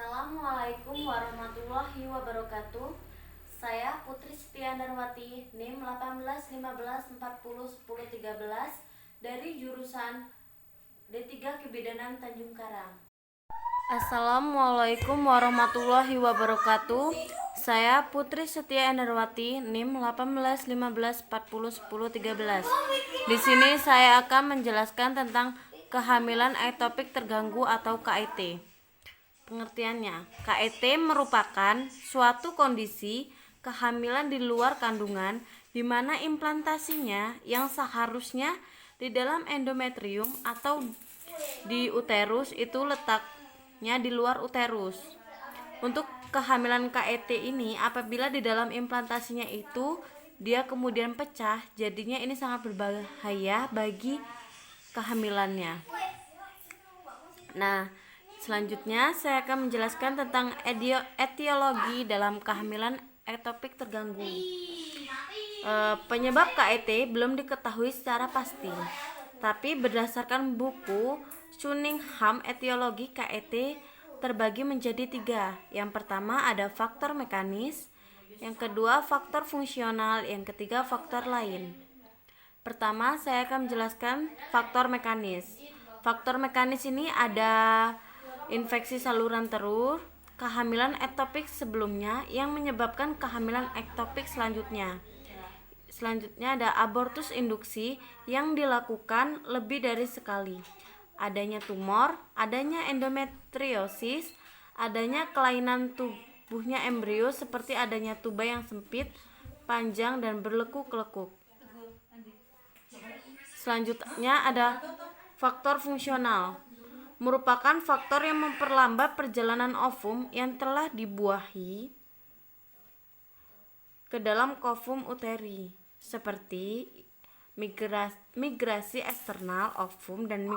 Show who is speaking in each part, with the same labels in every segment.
Speaker 1: Assalamualaikum warahmatullahi wabarakatuh. Saya Putri Setia Darwati, NIM 1815401013 dari jurusan D3 Kebidanan Tanjung Karang. Assalamualaikum warahmatullahi wabarakatuh. Saya Putri Setia Darwati, NIM 1815401013. Di sini saya akan menjelaskan tentang kehamilan ektopik terganggu atau KET. Pengertiannya, KET merupakan suatu kondisi kehamilan di luar kandungan di mana implantasinya yang seharusnya di dalam endometrium atau di uterus itu letaknya di luar uterus. Untuk kehamilan KET ini apabila di dalam implantasinya itu dia kemudian pecah, jadinya ini sangat berbahaya bagi kehamilannya. Nah, selanjutnya saya akan menjelaskan tentang etiologi dalam kehamilan ektopik terganggu. Penyebab KET belum diketahui secara pasti, tapi berdasarkan buku Cunningham, etiologi KET terbagi menjadi 3. Yang pertama ada faktor mekanis, yang kedua faktor fungsional, yang ketiga faktor lain. Pertama saya akan menjelaskan faktor mekanis. Faktor mekanis ini ada infeksi saluran telur, kehamilan ektopik sebelumnya yang menyebabkan kehamilan ektopik selanjutnya. Selanjutnya ada abortus induksi yang dilakukan lebih dari sekali. Adanya tumor, adanya endometriosis, adanya kelainan tubuhnya embrio seperti adanya tuba yang sempit, panjang dan berlekuk-lekuk. Selanjutnya ada faktor fungsional, merupakan faktor yang memperlambat perjalanan ovum yang telah dibuahi ke dalam kovum uteri, seperti migrasi eksternal ovum dan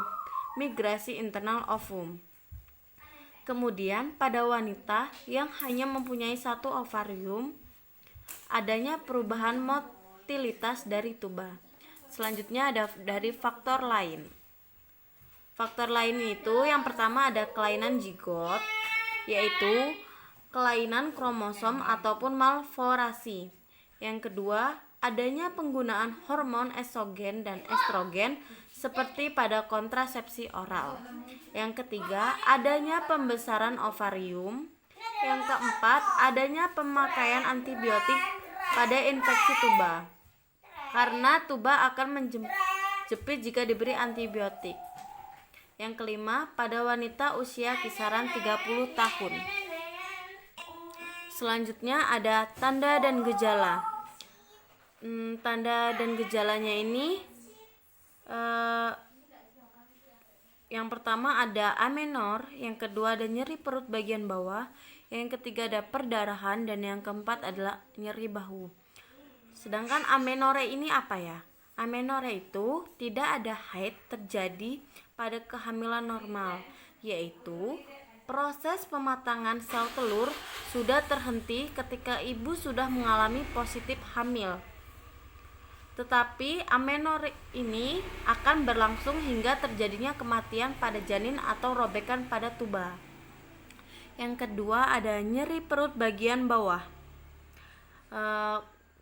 Speaker 1: migrasi internal ovum. Kemudian pada wanita yang hanya mempunyai satu ovarium, adanya perubahan motilitas dari tuba. Selanjutnya ada dari faktor lain. Faktor lain itu yang pertama ada kelainan zigot, yaitu kelainan kromosom ataupun malforasi. Yang kedua, adanya penggunaan hormon estrogen dan estrogen seperti pada kontrasepsi oral. Yang ketiga, adanya pembesaran ovarium. Yang keempat, adanya pemakaian antibiotik pada infeksi tuba, karena tuba akan menjepit jika diberi antibiotik. Yang kelima, pada wanita usia kisaran 30 tahun. Selanjutnya ada tanda dan gejala. Tanda dan gejalanya ini yang pertama ada amenor, yang kedua ada nyeri perut bagian bawah, yang ketiga ada perdarahan, dan yang keempat adalah nyeri bahu. Sedangkan amenore ini apa ya? Amenore itu tidak ada haid terjadi pada kehamilan normal, yaitu proses pematangan sel telur sudah terhenti ketika ibu sudah mengalami positif hamil. Tetapi amenore ini akan berlangsung hingga terjadinya kematian pada janin atau robekan pada tuba. Yang kedua ada nyeri perut bagian bawah.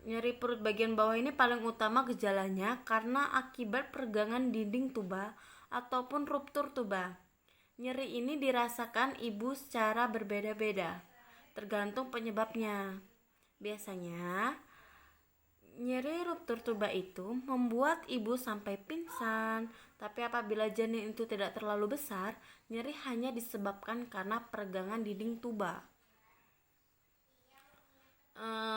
Speaker 1: Nyeri perut bagian bawah ini paling utama gejalanya karena akibat peregangan dinding tuba ataupun ruptur tuba. Nyeri ini dirasakan ibu secara berbeda-beda, tergantung penyebabnya. Biasanya, nyeri ruptur tuba itu membuat ibu sampai pingsan, tapi apabila janin itu tidak terlalu besar, nyeri hanya disebabkan karena peregangan dinding tuba.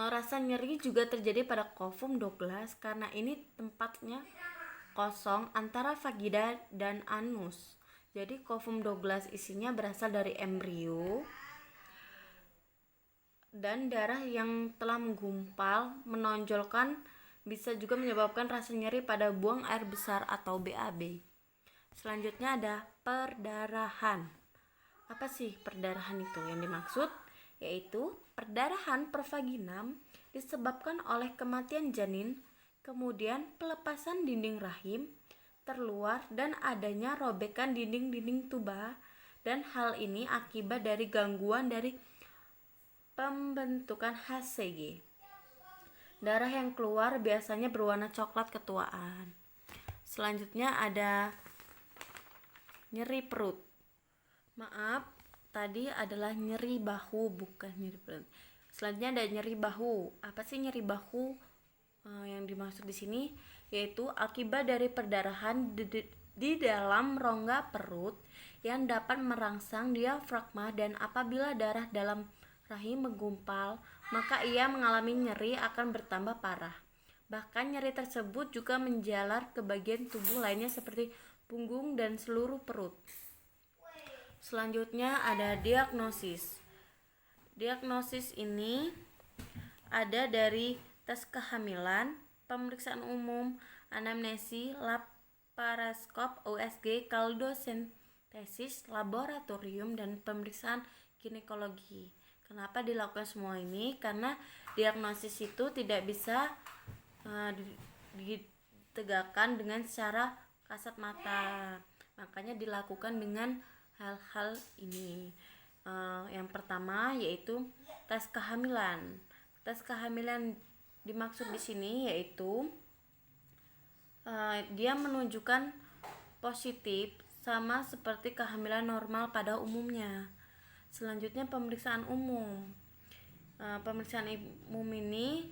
Speaker 1: Rasa nyeri juga terjadi pada kovum Douglas karena ini tempatnya kosong antara vagina dan anus. Jadi kovum Douglas isinya berasal dari embrio dan darah yang telah menggumpal menonjolkan bisa juga menyebabkan rasa nyeri pada buang air besar atau BAB. Selanjutnya ada perdarahan. Apa sih perdarahan itu? Yang dimaksud yaitu perdarahan per vaginam disebabkan oleh kematian janin, kemudian pelepasan dinding rahim terluar dan adanya robekan dinding-dinding tuba dan hal ini akibat dari gangguan dari pembentukan HCG. Darah yang keluar biasanya berwarna coklat ketuaan. Selanjutnya ada nyeri perut. Maaf, tadi adalah nyeri bahu, bukan nyeri perut. Selanjutnya ada nyeri bahu. Apa sih nyeri bahu? Yang dimaksud di sini yaitu akibat dari perdarahan di dalam rongga perut yang dapat merangsang diafragma, dan apabila darah dalam rahim menggumpal, maka ia mengalami nyeri akan bertambah parah. Bahkan nyeri tersebut juga menjalar ke bagian tubuh lainnya seperti punggung dan seluruh perut. Selanjutnya ada diagnosis. Diagnosis ini ada dari tes kehamilan, pemeriksaan umum, anamnesi, laparoskop, USG, kaldosentesis, laboratorium, dan pemeriksaan ginekologi. Kenapa dilakukan semua ini? Karena diagnosis itu tidak bisa ditegakkan dengan secara kasat mata. Makanya dilakukan dengan hal-hal ini. Yang pertama yaitu tes kehamilan. Tes kehamilan dimaksud di sini yaitu dia menunjukkan positif sama seperti kehamilan normal pada umumnya. Selanjutnya pemeriksaan umum. Pemeriksaan umum ini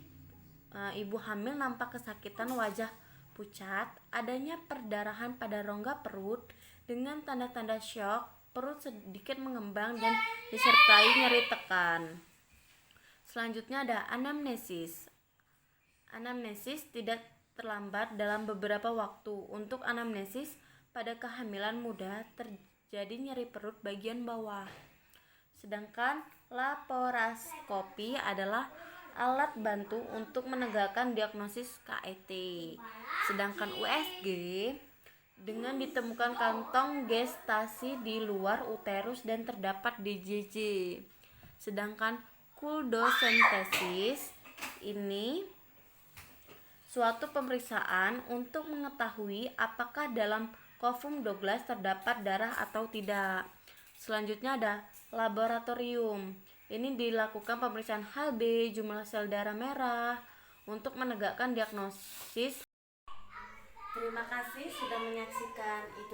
Speaker 1: ibu hamil nampak kesakitan, wajah pucat, adanya perdarahan pada rongga perut dengan tanda-tanda syok, perut sedikit mengembang dan disertai nyeri tekan. Selanjutnya ada anamnesis. Anamnesis tidak terlambat dalam beberapa waktu. Untuk anamnesis pada kehamilan muda terjadi nyeri perut bagian bawah. Sedangkan laparoskopi adalah alat bantu untuk menegakkan diagnosis KET. Sedangkan USG dengan ditemukan kantong gestasi di luar uterus dan terdapat DJJ. Sedangkan kuldosentesis ini suatu pemeriksaan untuk mengetahui apakah dalam Covum Douglas terdapat darah atau tidak. Selanjutnya ada laboratorium. Ini dilakukan pemeriksaan Hb, jumlah sel darah merah untuk menegakkan diagnosis. Terima kasih sudah menyaksikan itu.